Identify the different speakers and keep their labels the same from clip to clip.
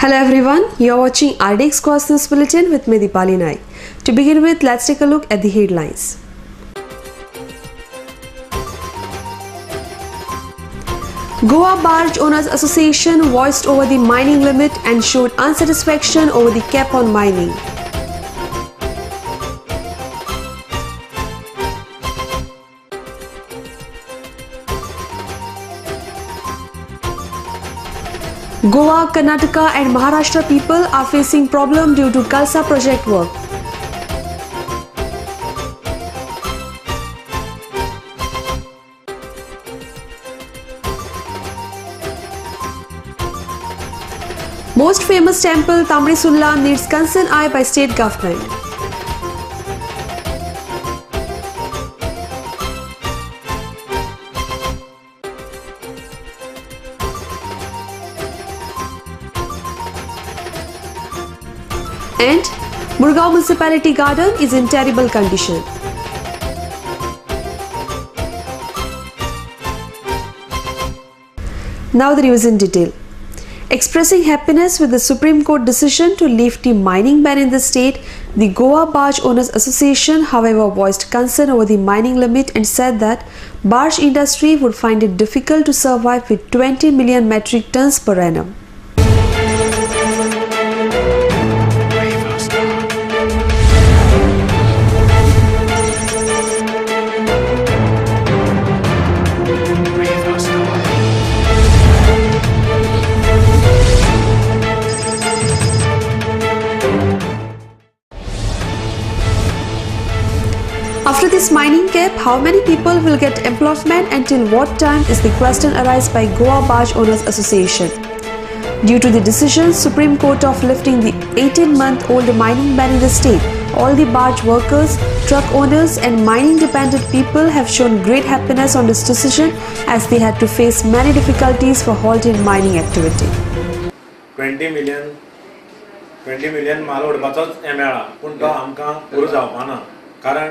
Speaker 1: Hello everyone, you are watching RDX Cross News Bulletin with me Deepali Naik. To begin with, let's take a look at the headlines. Goa Barge Owners Association voiced over the mining limit and showed unsatisfaction over the cap on mining. Goa, Karnataka and Maharashtra people are facing problem due to Kalsa project work. Most famous temple Tamrisulla needs concern eye by state government. And Murgaon Municipality Garden is in terrible condition. Now the news in detail. Expressing happiness with the Supreme Court decision to lift the mining ban in the state, the Goa Barge Owners Association, however, voiced concern over the mining limit and said that barge industry would find it difficult to survive with 20 million metric tons per annum. After this mining cap, how many people will get employment until what time is the question arised by Goa Barge Owners Association. Due to the decision, Supreme Court of lifting the 18-month-old mining ban in the state, all the barge workers, truck owners and mining dependent people have shown great happiness on this decision as they had to face many difficulties for halting mining activity.
Speaker 2: 20 million माल उडपाचोच हे मेळ्ळा पूण तो आमकां पुरो जावपाना कारण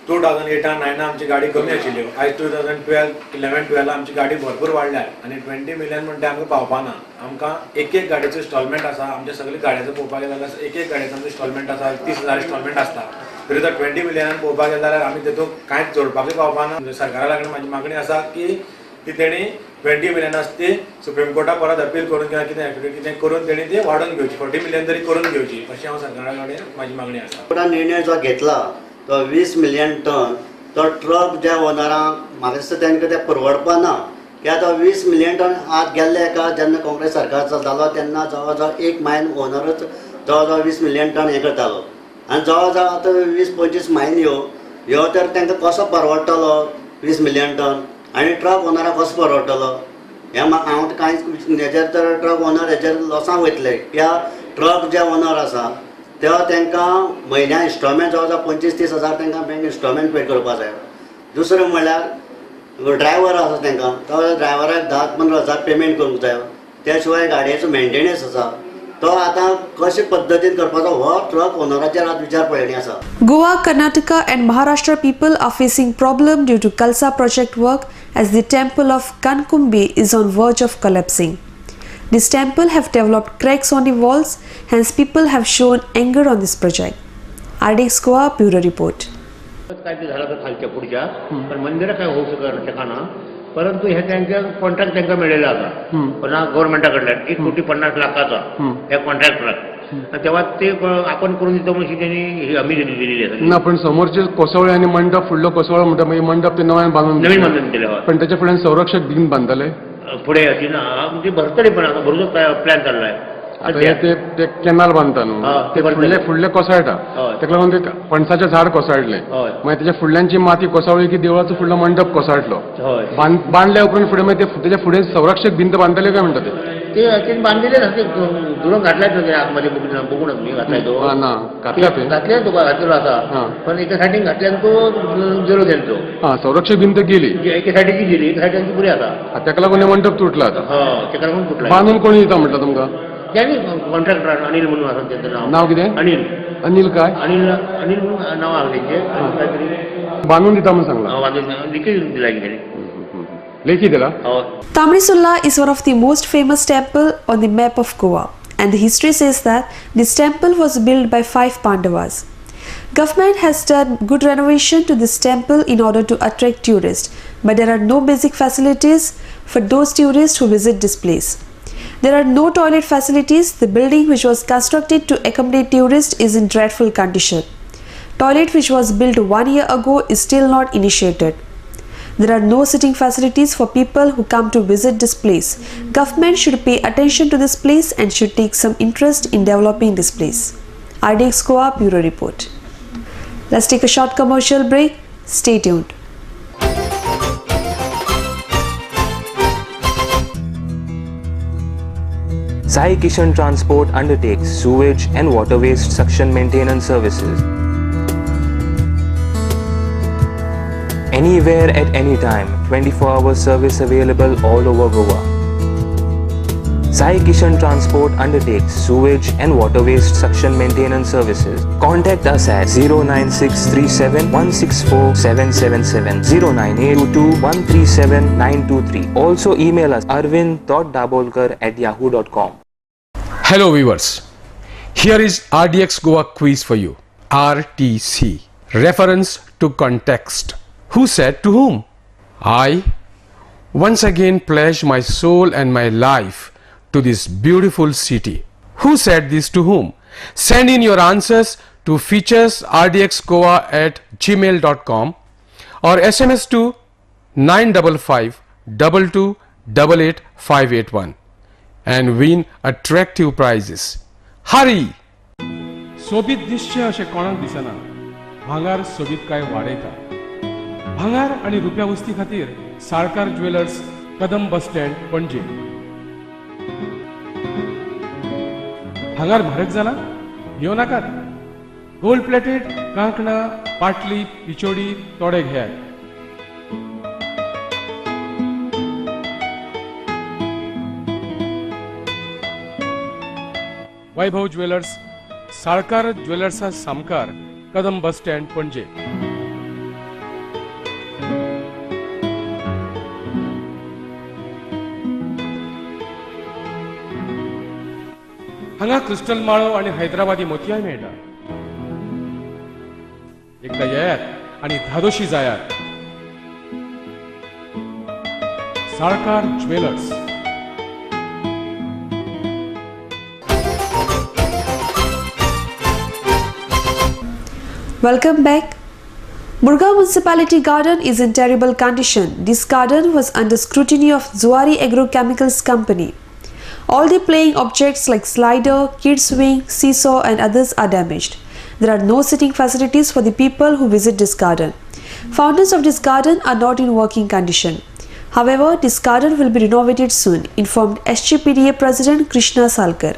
Speaker 2: 2008-9 आमची गाडी कमी आशिल्ल्यो आयज 2011-12 आमची गाडी भरपूर वाडल्या आनी 20 मिलियन म्हणटा आमकां पावपाना आमकां एक गाडयेचो इन्स्टॉलमेंट आसा आमच्या सगळे गाडयांचो पळोवपाक गेल्यार जाल्यार एक गाडयेचो आमचो इन्स्टॉलमेंट आसा 30,000 इन्स्टॉलमेंट आसता तरी तो 20 मिलियनान पळोवपाक गेल्यार जाल्यार आमी तेतूंत कांयच जोडपाकूय पावपाना सरकारा लागून म्हाजी मागणी आसा की ती तेणी 20 मिलियन आसा ती सुप्रीम कोर्टाक परत अपील करून किंवा कितें करून तेणी ती वाडोवन घेवची 40 मिलियन तरी करून घेवची अशी हांव सरकारा कडेन म्हाजी मागणी आसा.
Speaker 3: निर्णय जो घेतला तो 20 मिलियन टन तो ट्रक ज्या ओनरांक म्हाका दिसता तांकां तें परवडपाना कित्याक तो 20 मिलियन टन आज गेल्ले एका जेन्ना काँग्रेस सरकार जालो तेन्ना जवळ जवळ एक मायन ओनरच जवळ जवळ 20 मिलियन टन हे करतालो आनी जवळ जवळ आतां 20-25 मायन ह्यो तर तांकां कसो परवडटलो 20 मिलियन टन आनी ट्रक ओनराक कसो परवडटलो हें म्हाका हांव कांयच हेजेर तर ट्रक ओनर हेजेर लॉसांक वयतले कित्याक ट्रक जे ओनर आसा तेव्हा तांकां म्हयन्याक इन्स्टॉलमेंट जवळ जवळ 25-30 हजार तांकां बँक इन्स्टॉलमेंट पे करपा जाय. दुसरें म्हणल्यार ड्रायव्हर आसा तांकां तो ड्रायव्हराक 10-15 हजार पेमेंट करूंक जाय. त्या शिवाय गाडयेचो मेंटेनन्स आसा तो आतां कशे पद्दतीन करपाचो हो ट्रक ओनराचेर आतां विचार पळयणी आसा.
Speaker 1: Goa, Karnataka and Maharashtra people are facing problem due to Kalsa project work as the temple of Kankumbi is on verge of collapsing. This temple have developed cracks on the walls, hence people have shown anger on this project. RDX Goa Bureau Report.
Speaker 4: काय ते झालं तर खालच्या पुढच्या पण मंदिर काय होऊ शकना परंतु ह्या त्यांच्या कॉन्ट्रॅक्ट त्यांना मिळालेला होता पण गव्हर्नमेंटाकडल्यान 1,50,00,000 ह्या कॉन्ट्रॅक्टराक तेव्हा ते आपण करून दितो म्हणून त्यांनी हमी दिलेली आहे
Speaker 5: ना पण समोरचे कोसवळे आणि मंडप फुडलो कोसवळो म्हणटा मागीर मंडप ते नव्यान बांधून
Speaker 4: दिले
Speaker 5: पण त्याच्या फुड्यान संरक्षक दिन बांधले
Speaker 4: पुढे अशी ना म्हणजे भरतले पण आता भरजो प्लॅन चाललाय
Speaker 5: ते कॅनल बांधता न्हू फुडले कोसळटा ताका लागून ते पणसाचे झाड कोसळले मागीर त्याच्या फुडल्यांची माती कोसळ्ळी की देवळाचो फुडलो मंडप कोसळटलो बांधल्या उपरांत फुडें मागीर त्याच्या फुडें संरक्षक भिंत बांधतले काय म्हणटा
Speaker 4: ते बांधलेले दुरून घातल्याच आतमध्ये बघूनच मी घातलाय तो घातले तुका घातलेलो आसा पण एका सायडीन घातल्यान तो जरो गेलो
Speaker 5: संरक्षक भिंत गेली
Speaker 4: एका सायडीची गेली एका सायडीची बरी आसा
Speaker 5: ताका लागून मंडप तुटला
Speaker 4: ताका लागून तुटला
Speaker 5: बांधून कोणी दिता म्हटलं तुमकां
Speaker 4: त्यांनी कॉन्ट्रॅक्टर अनिल म्हणून आसा त्यांचं
Speaker 5: नाव कितें अनिल काय
Speaker 4: अनिल म्हणून नाव आसा तेंचें
Speaker 5: बांधून दिता म्हणून सांगला
Speaker 4: बांधून लिखीत दिला की
Speaker 1: Tamrisulla is one of the most famous temple on the map of Goa and the history says that this temple was built by 5 Pandavas. Government has done good renovation to this temple in order to attract tourists, but there are no basic facilities for those tourists who visit this place. There are no toilet facilities. The building which was constructed to accommodate tourists is in dreadful condition. Toilet which was built 1 year ago is still not initiated. There are no sitting facilities for people who come to visit this place. Government should pay attention to this place and should take some interest in developing this place. RDX Goa Bureau Report. Let's take a short commercial break. Stay tuned.
Speaker 6: Sai Kishan Transport undertakes sewage and water waste suction maintenance services. Anywhere at any time, 24-hour service available all over Goa. Sai Kishan Transport undertakes sewage and water waste suction maintenance services. Contact us at 09637164777, 09822137923. Also email us arvind.dabolkar@yahoo.com.
Speaker 5: Hello viewers, here is RDX Goa quiz for you. RTC, reference to context. Who said to whom? I once again pledge my soul and my life to this beautiful city. Who said this to whom? Send in your answers to featuresrdxgoa@gmail.com or SMS to 955-2288-581 and win attractive prizes. Hurry! सोबीत दिसचे अशें कोणाक दिसना. भांगार सोबीत काय वाडयता. भांगार आणि रुप्या वस्ती खातीर Salkar jewellers, Kadam bus stand, पणजे. भांगार म्हारग जाला? घेव नाकात. गोल्ड प्लेटेड कांकणां, पाटली, पिचोडी तोडे घेयात. वैभव ज्वेलर्स, साळकार ज्वेलर्सा सामकार, कदम बस स्टँड, पणजे. हांगा क्रिस्टल माळो आणि हैदराबादी मोतियाय मेळटा. एकदा येयात आणि धादोशी जायात. Salkar jewellers.
Speaker 1: Welcome back. Murgaon Municipality Garden is in terrible condition. This garden was under scrutiny of Zuari Agrochemicals Company. All the playing objects like slider, kids swing, seesaw and others are damaged. There are no sitting facilities for the people who visit this garden. Fountains of this garden are not in working condition. However, this garden will be renovated soon, informed SGPDA President Krishna Salkar.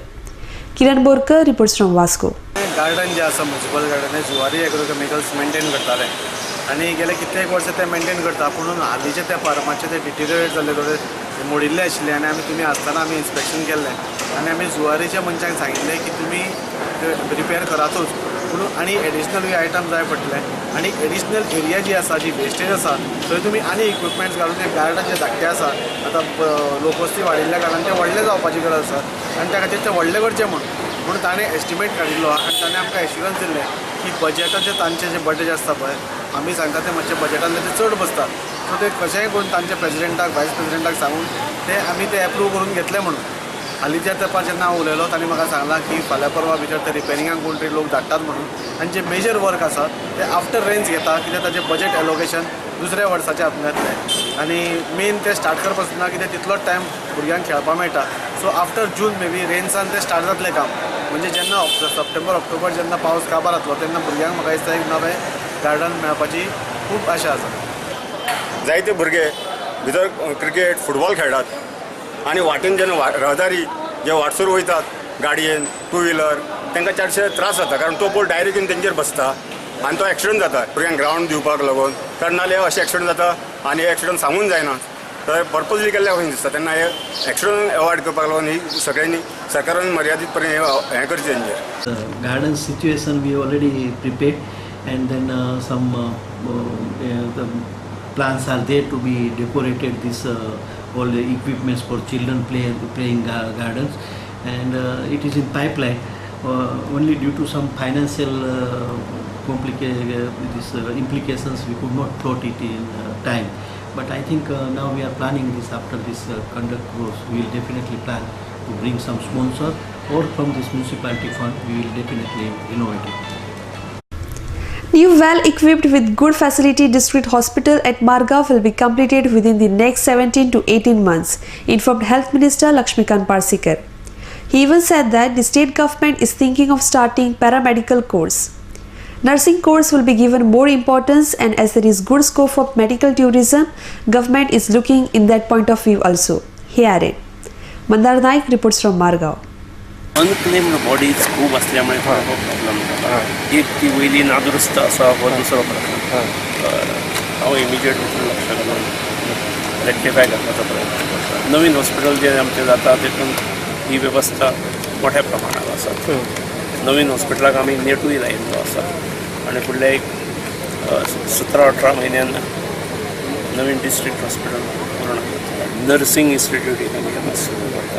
Speaker 1: Kiran Borkar reports from Vasco.
Speaker 7: Garden जे आसा municipal garden Zuari agrochemicals maintain करताले आनी गेले कित्येक वर्स ते maintain करता पूण हालींचे त्या फार्माचे ते डिटेरियोरेट जाल्ले थोडे मोडिल्ले आशिल्ले आनी आमी तुमी आसतना आमी इन्स्पेक्शन केल्लें आनी आमी जुवारीच्या मनशांक सांगिल्लें की तुमी रिपेर करातूच पूण आनी एडिशनल आयटम जाय पडटले आनी एडिशनल एरिया जी आसा जी वेस्टेज आसा थंय तुमी आनी इक्विपमेंट्स घालून ते गार्डन जे धाकटे आसा आतां लोकवस्ती वाडिल्ल्या कारणान ते व्हडले जावपाची गरज आसा आनी त्या खातीर ते व्हडले करचे म्हणून ताणें एस्टिमेट काडिल्लो आनी ताणें आमकां एश्युरन्स दिल्लें की बजेटाचे तांचे जे बजेट आसता पळय आमी सांगता ते मातशे बजेटान ते चड बसता सो ते कशेंय करून तांच्या प्रेसिडेंटाक वायस प्रेसिडेंटाक सांगून ते आमी ते एप्रूव करून घेतले म्हणून. हालींच्या तेंपार जेन्ना हांव उलयलो तांणी म्हाका सांगलां की फाल्यां परवा भितर ते रिपेरिंगाक कोण तरी लोक धाडटात म्हणून आनी जे मेजर वर्क आसा ते आफ्टर रेन्स घेता कित्याक ताचें बजेट एलोकेशन दुसऱ्या वर्साच्या हातूंत येतलें आनी मेन ते स्टार्ट करपासतना कित्याक तितलोच टायम भुरग्यांक खेळपाक मेळटा so after June may be रेन्सान ते स्टार्ट जातलें काम म्हणजे जेन्ना सप्टेंबर ऑक्टोबर जेन्ना पावस काबार जातलो तेन्ना भुरग्यांक म्हाका दिसता एक नवें गार्डन मेळपाची खूब आशा आसा.
Speaker 8: जायते भुरगे भितर क्रिकेट फुटबॉल खेळटात आनी वाटेन जेन्ना रहदारी जे वाटसर वयतात गाडयेन टू व्हिलर तांकां चडशे त्रास जाता कारण तो पळय डायरेक्ट येवन तेंचेर बसता आनी तो एक्सिडंट जाता भुरग्यांक ग्रावंड दिवपाक लागून कारण नाल्यार अशें एक्सिडंट जाता आनी एक्सिडंट सांगून जायना तर पर्पजली केल्ल्या भशेन दिसता तेन्ना हे एक्सिडंट अवॉयड करपाक लागून ही सगळ्यांनी सरकारान मर्यादीत पर्यंत हें करचें तेंचेर.
Speaker 9: Garden situation we already prepared and then some the plans are there to be decorated this all the equipments for children playing gardens and it is in pipeline. Only due to some financial implications, we could not float it in time. But I think now we are planning this. After this conduct goes, we will definitely plan to bring some sponsor, or from this municipality fund, we will definitely renovate it.
Speaker 1: New well-equipped with good facility district hospital at Margaon will be completed within the next 17 to 18 months, informed Health Minister Lakshmikant Parsikar. He even said that the state government is thinking of starting paramedical course. Nursing course will be given more importance, and as there is good scope for medical tourism, government is looking in that point of view also. He added. Mandar Naik reports from Margaon.
Speaker 10: Unclaimed bodies खूब असल्यामुळे थोडो problem जाता. एक ती वयली नादुरुस्त आसा हो दुसरो प्रश्न. हांव इमिजिएट वचून लक्ष घालून रेक्टिफाय करपाचो प्रयत्न करता. नवीन हॉस्पिटल जे आमचें जाता तितून ही वेवस्था मोठ्या प्रमाणात आसा. नवीन हॉस्पिटलाक आमी नेटूय लायिल्लो आसा आनी फुडल्या एक 17-18 म्हयन्यान नवीन डिस्ट्रिक्ट हॉस्पिटल पूर्ण करता. नर्सिंग इन्स्टिट्यूट आमी सुरू करता.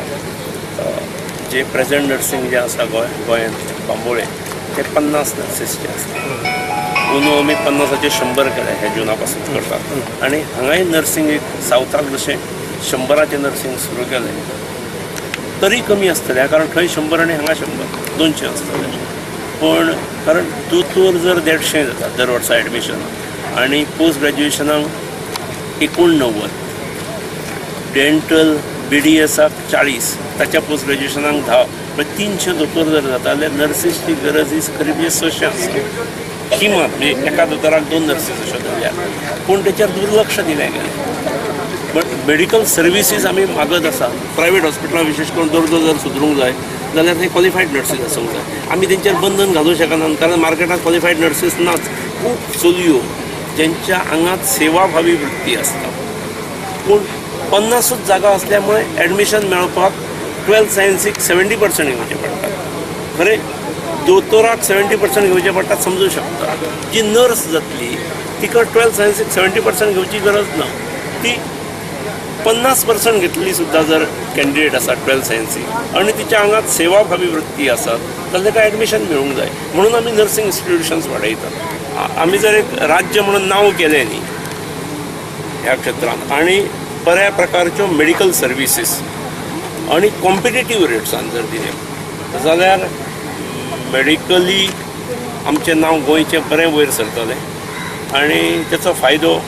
Speaker 10: जे प्रेझेंट नर्सिंग जे आसा गोंयांत बांबोळे ते 50 नर्सीसचे आसता. अंदू आमी 50चे 100 केले हे जुना पासून करतात. आनी हांगाय नर्सिंग एक सावथाक जशें 100चे नर्सिंग सुरू केलें तरी कमी आसतलें, कारण थंय 100 आनी हांगा 100 200 आसतलें. पण कारण दोतोर जर 150 जाता दर वर्सा एडमिशन, आनी पोस्ट ग्रॅज्युएशनाक 89, डेंटल BDSाक 40, ताच्या पोस्ट ग्रॅज्युएशनाक 10, म्हणजे 300 दोतोर जर जाता जाल्यार नर्सीसची गरज ही करीब 600 आसता किमान. म्हणजे एका दोतोराक 2 नर्सीस अशें धरल्या, पूण तेचेर दुर्लक्ष दिलें गेलें. बट मेडिकल सर्विसीस आमी मागत आसा. प्रायवेट हॉस्पिटलां विशेश करून दर्जो जर सुदरूंक जाय जाल्यार थंय क्वॉलिफायड नर्सीस आसूंक जाय. आमी तेंचेर बंधन घालूंक शकनात, कारण मार्केटांत क्वॉलिफायड नर्सीस नाच. खूब चलयो जेंच्या आंगात सेवाभावी वृत्ती आसता, पूण 50च जागा असल्यामुळे ॲडमिशन मेळपाक 12th सायन्सीक 70% घेवचे पडटात. खरें दोतोराक 70% घेवचे पडटात समजूं शकता. जी नर्स जातली तिका 12th सायन्सीक 70% घेवची गरज ना. ती 50% घेतली सुद्दां जर कॅन्डिडेट आसा 12th सायन्सीक आनी तिच्या आंगात सेवाभावी वृत्ती आसा जाल्यार ताका ॲडमिशन मेळूंक जाय. म्हणून आमी नर्सिंग इन्स्टिट्यूशन्स वाडयतात. आमी जर एक राज्य म्हणून नांव केलें न्ही ह्या क्षेत्रांत, आनी बऱ्या प्रकारच्यो मेडिकल सर्विसीस आणि कॉम्पिटेटीव रेट्सान जर दिले जाल्यार मेडिकली आमचें नांव गोंयचें बरें वयर सरतलें आनी तेचो फायदो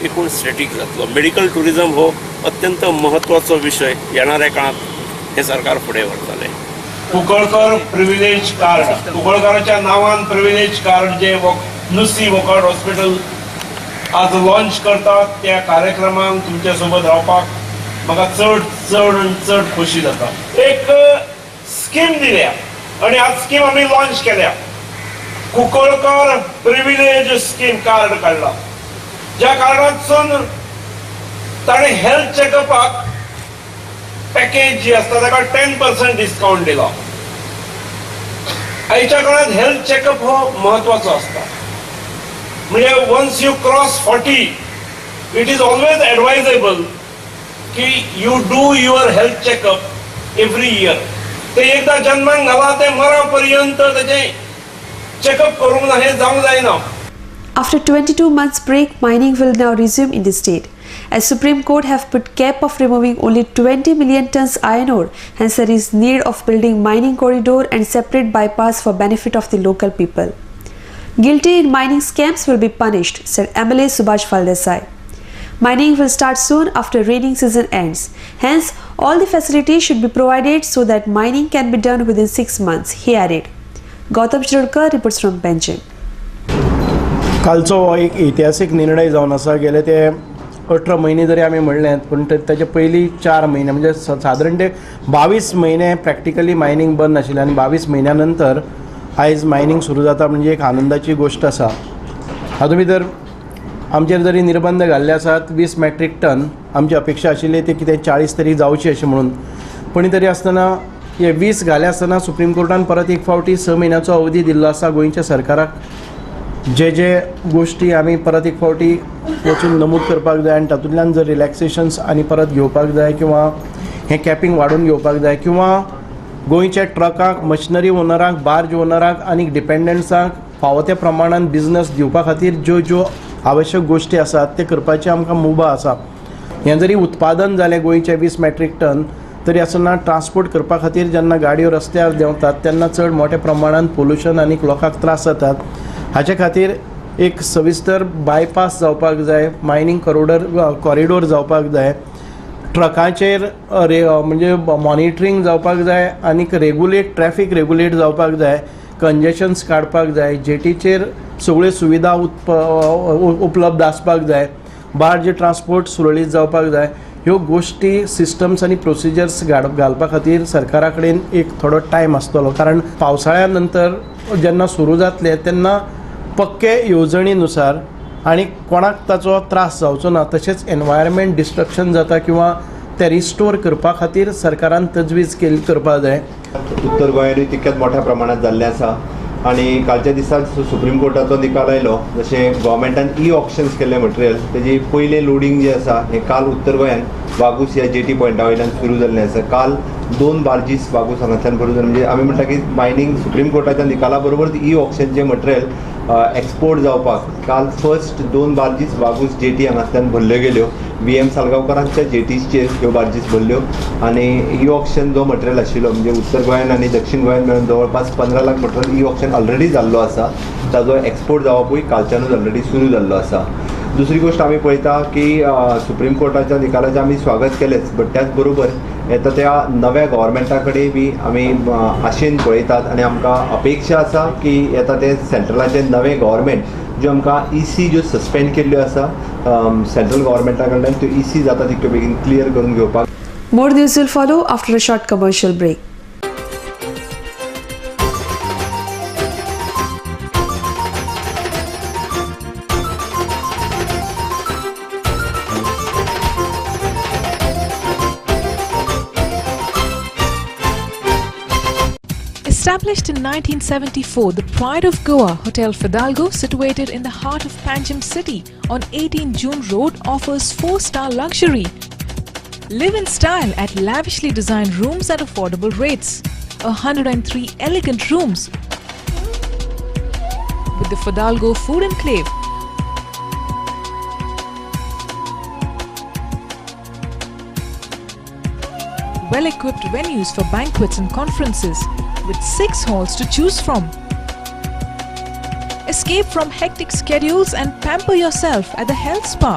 Speaker 10: एकूण स्टेटीक जातलो. मेडिकल टुरिजम हो अत्यंत म्हत्वाचो विशय येणाऱ्या काळात हे सरकार फुडें व्हरतलें.
Speaker 11: कुंकळकर प्रिविलेज कार्ड, कुंकळकराच्या नांवान प्रिविलेज कार्ड जे नुसी वॉकआउट हॉस्पिटल आज लॉन्च करतात, त्या कार्यक्रमांक तुमच्या सोबत रावपाक म्हाका चड खोशी जाता. एक स्कीम दिल्या आणि आज स्कीम आमी लॉन्च केल्या. कुंकळकर प्रिविलेज स्कीम कार्ड काडला, ज्या कार्डासून ताणें हेल्थ चॅकअपाक पॅकेज जी आसता ताका 10% डिस्काउंट दिला. आयच्या काळात हेल्थ चॅकअप हो महत्वाचो आसता. म्हणजे once you cross 40 it is always advisable की you do your health checkup every year. ते एकदा जन्माक घाला ते मरा पर्यंत त्याचे चेकअप करूंक ना, हे जावंक जायना.
Speaker 1: After 22 months break, mining will now resume in the state. As Supreme Court have put cap of removing only 20 million tons iron ore, hence there is need of building mining corridor and separate bypass for benefit of the local people. Guilty in mining scams will be punished, said MLA Subhash Faldesai. Mining will start soon after raining season ends. Hence, all the facilities should be provided so that mining can be done within 6 months, he added. Gautam Shirudkar reports from Benjamin.
Speaker 12: कालचो हो एक ऐतिहासीक निर्णय जावन आसा. गेले ते 18 महिने जरी आमी म्हणलें, पूण ताचे पयलीं 4 महिने म्हणजे सादारण ते 22 महिने प्रॅक्टिकली मायनींग बंद आशिल्लें आनी 22 महिन्या नंतर आयज मायनींग सुरू जाता म्हणजे एक आनंदाची गोष्ट आसा. हातूंत भितर आमचेर जरी निर्बंध घाल्ले आसात, 20 मेट्रीक टन आमची अपेक्षा आशिल्ली ती कितें 40 तरी जावची अशें म्हणून, पूण तरी आसतना हे 20 घाले आसतना सुप्रीम कोर्टान परत एक फावटी 6 म्हयन्याचो अवधी दिल्लो आसा गोंयच्या सरकाराक. जे गोष्टी आमी परत एक फावटी वचून नमूद करपाक जाय आनी तातूंतल्यान जर रिलॅक्सेशन्स आनी परत घेवपाक जाय किंवा हें कॅपींग वाडोवन घेवपाक जाय किंवा गोंयच्या ट्रकाक मशिनरी ओनरांक बार्ज ओनरांक आनी डिपेंडंट्सांक फावो त्या प्रमाणान बिझनस दिवपा खातीर ज्यो आवश्यक गोश्टी आसात ते करपाची आमकां मुभा आसा. हें जरी उत्पादन जालें गोंयचें 20 मेट्रीक टन तरी आसतना ट्रान्सपोर्ट करपा खातीर जेन्ना गाडयो रस्त्यार देंवतात तेन्ना चड मोठ्या प्रमाणान पोल्युशन आनी लोकांक त्रास जातात. हाचे खातीर एक सविस्तर बायपास जावपाक जाय, मायनींग कॉरिडोर जावपाक जाय, ट्रकाचेर म्हणजे मॉनिटरींग जावपाक जाय आनी ट्रॅफिक रेगुलेट जावपाक जाय, कंजेशन्स काडपाक जाय, जेटीचेर सगळ्यो सुविधा उपलब्ध आसपाक जाय, बार्ज ट्रान्सपोर्ट सुरळीत जावपाक जाय. ह्यो गोश्टी सिस्टम्स आनी प्रोसिजर्स घालपा खातीर सरकारा कडेन एक थोडो टायम आसतलो, कारण पावसाळ्या नंतर जेन्ना सुरू जातले तेन्ना पक्के येवजणीनुसार आनी कोणाक ताचो त्रास जावचो ना, तशेंच एनवायरमेंट डिस्ट्रक्शन जाता किंवा ते रिस्टोर करपा खातीर सरकारान तजवीज करपा जाय.
Speaker 13: उत्तर गोंयांतूय तितक्याच मोठ्या प्रमाणात जाल्लें आसा आनी कालच्या दिसा सुप्रीम कोर्टाचो निकाल आयलो. जशें गोवोरमेंटान ऑक्शन्स केल्ले मटेरियल तेजी पयलें लोडिंग जें आसा हें काल उत्तर गोंयांत वागूस ह्या जेटी पॉयंटा वयल्यान सुरू जाल्लें आसा. काल 2 बार्जीस वागूस हांगाच्यान भरून म्हणजे आमी म्हणटा की मायनींग सुप्रीम कोर्टाच्या निकाला बरोबर ऑक्शनचें मटेरियल एक्सपोर्ट जावपाक काल फर्स्ट 2 बार्जीस वागूस जेटी हांगाच्यान भरल्यो गेल्यो. VM सालगांवकारांच्या जेटीचेर ह्यो बार्जीस भरल्यो आनी ऑक्शन जो मटेरियल आशिल्लो म्हणजे उत्तर गोंयान आनी दक्षिण गोंयान मेळून जवळपास 15 लाख मटेरियल ऑक्शन ऑलरेडी जाल्लो आसा. ताजो एक्सपोर्ट जावपूय कालच्यानूच ऑलरेडी सुरू जाल्लो आसा. दुसरी गोष्ट आमी पळयता की सुप्रीम कोर्टाच्या निकालाचें आमी स्वागत केलेंच, बट त्याच बरोबर येता त्या नव्या गव्हर्मेंटा कडेन बी आमी आशेन पळयतात आनी आमकां अपेक्षा आसा की येता ते सेंट्रलाचें नवें गव्हर्मेंट ज्यो आमकां EC ज्यो सस्पेंड केल्ल्यो आसा सेंट्रल गव्हर्मेंटा कडल्यान त्यो EC जाता तितक्यो बेगीन क्लियर करून घेवपाक.
Speaker 1: More news will follow after a short commercial break.
Speaker 14: Established in 1974, the Pride of Goa, Hotel Fidalgo, situated in the heart of Panjim city on 18 June Road, offers 4-star luxury. Live in style at lavishly designed rooms at affordable rates. 103 elegant rooms with the Fidalgo Food Enclave. Well-equipped venues for banquets and conferences, with 6 halls to choose from. Escape from hectic schedules and pamper yourself at the health spa.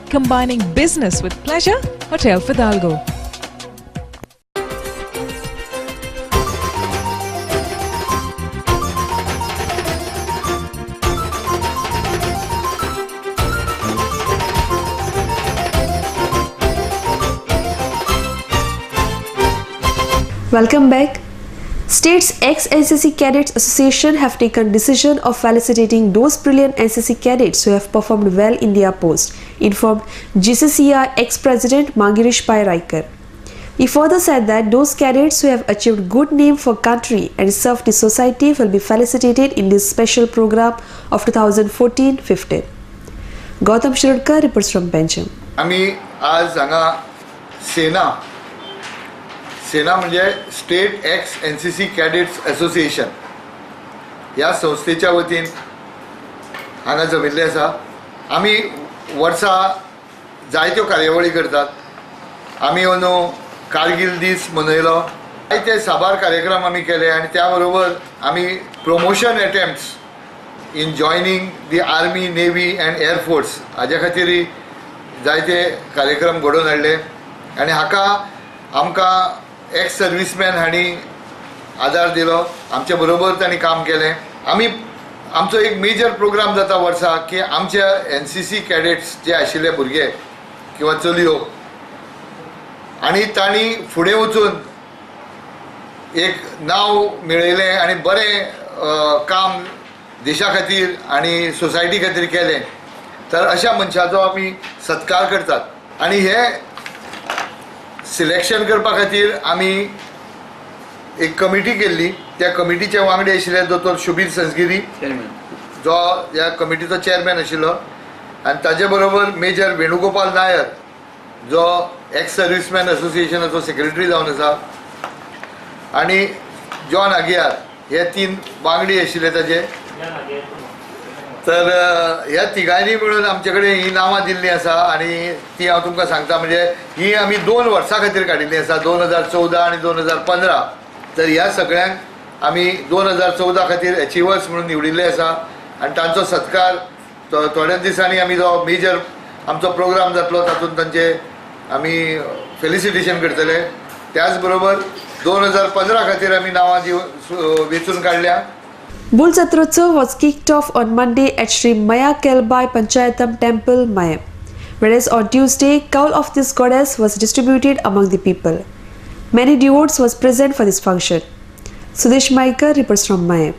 Speaker 14: Combining business with pleasure, Hotel Fidalgo.
Speaker 1: Welcome back. State's ex-NCC Cadets Association have taken decision of felicitating those brilliant NCC cadets who have performed well in their post, informed GCCR ex-president Mangirish Pai Raikar. He further said that those cadets who have achieved good name for country and served the society will be felicitated in this special program of 2014-15. Gautam Shirudkar reports from Panjim.
Speaker 15: आम्ही आज हांगा सेना म्हणजे state x NCC cadets association ह्या संस्थेच्या वतीन हांगा जमिल्ले आसा. आमी वर्सा जायत्यो कार्यावळी करतात. आमी अंदू कारगिल दीस मनयलो, जायते साबार कार्यक्रम आमी केले आनी त्या बरोबर आमी promotion attempts in joining the army, navy and air force हाज्या खातीर जायते कार्यक्रम घडोवन हाडले आनी हाका आमकां एक्स सर्विसमॅन हांणी आदार दिलो. आमचे बरोबर तांणी काम केलें. आमचो एक मेजर प्रोग्राम जाता वर्सा की आमच्या NCC कॅडेट्स जे आशिल्ले भुरगे किंवा चलयो आनी तांणी फुडें वचून एक नांव मेळयलें आनी बरें काम देशा खातीर आनी सोसायटी खातीर केलें, तर अशा मनशाचो आमी सत्कार करतात. आनी हे सिलेक्शन करपा खातीर आमी एक कमिटी केल्ली. त्या कमिटीचे वांगडी आशिल्ले दोतोर शुबीर संजगिरी जो ह्या कमिटीचो चेअरमॅन आशिल्लो आनी ताजे बरोबर मेजर वेणुगोपाल नायर जो एक्स सर्विसमॅन असोसिएशनाचो सेक्रेटरी जावन आसा आनी जॉन आगियार हे 3 वांगडी आशिल्ले ताजे. तर ह्या तिगांनी मिळून आमचे कडेन ही नांवां दिल्लीं आसा आनी ती हांव तुमकां सांगता. म्हणजे ही आमी 2 वर्सां खातीर काडिल्ली आसा, 2014 आनी 2015. तर ह्या सगळ्यांक आमी 2014 खातीर एचिवर्स म्हणून निवडिल्ले आसा आनी तांचो सत्कार थोड्याच दिसांनी आमी जो मेजर आमचो प्रोग्राम जातलो तातूंत तांचे आमी फेलिसिटेशन करतले. त्याच बरोबर 2015 खातीर आमी नांवां वेंचून काडल्या.
Speaker 1: Bull Jatrotsav was kicked off on Monday at Sri Maya Kelbai Panchayatam Temple, Mayam, whereas on Tuesday, cowl of this goddess was distributed among the people. Many devotees was present for this function. Sudesh Maikar reports from Mayam.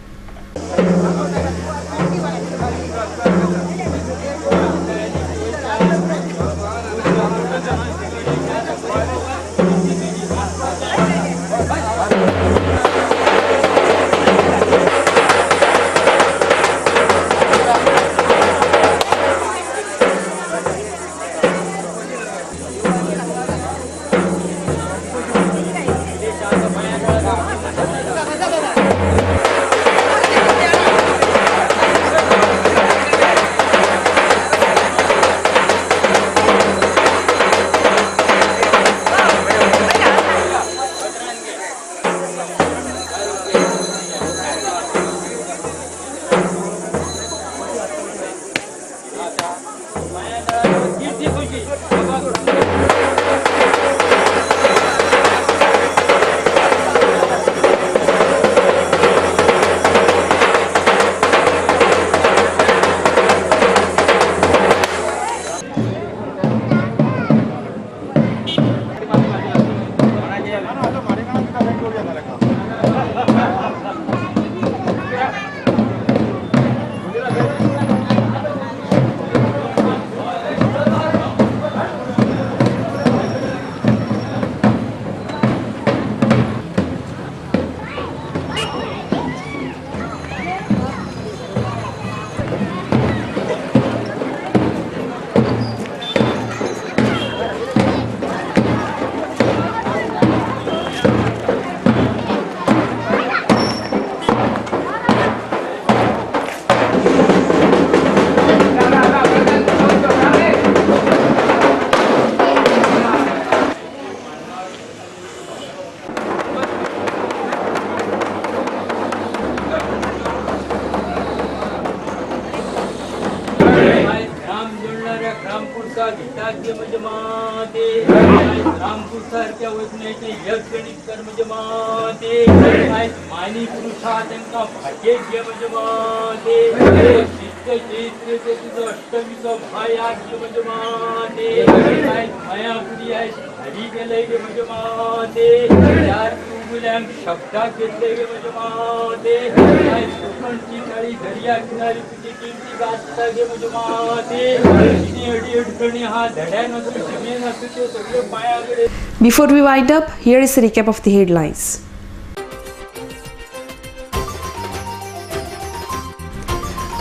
Speaker 1: Before we wind up, here is a recap of the headlines.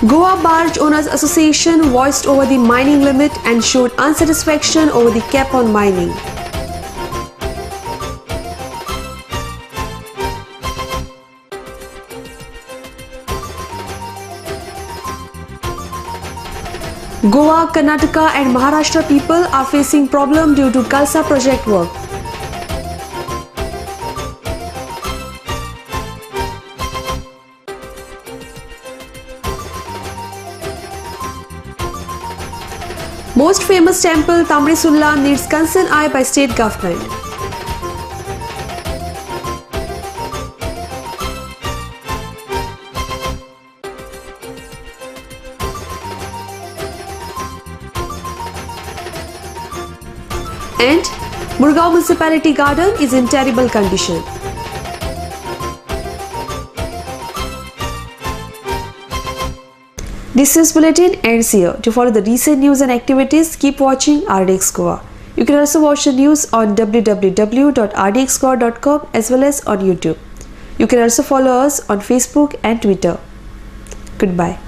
Speaker 1: Goa Barge Owners Association voiced over the mining limit and showed unsatisfaction over the cap on mining. Goa, Karnataka and Maharashtra people are facing problem due to Kalsa project work. Most famous temple Tamrisulla needs concern eye by state government. And Murgaon Municipality Garden is in terrible condition. This is Bulletin ends here. To follow the recent news and activities, keep watching RDX Goa. You can also watch the news on www.rdxgoa.com as well as on YouTube. You can also follow us on Facebook and Twitter. Goodbye.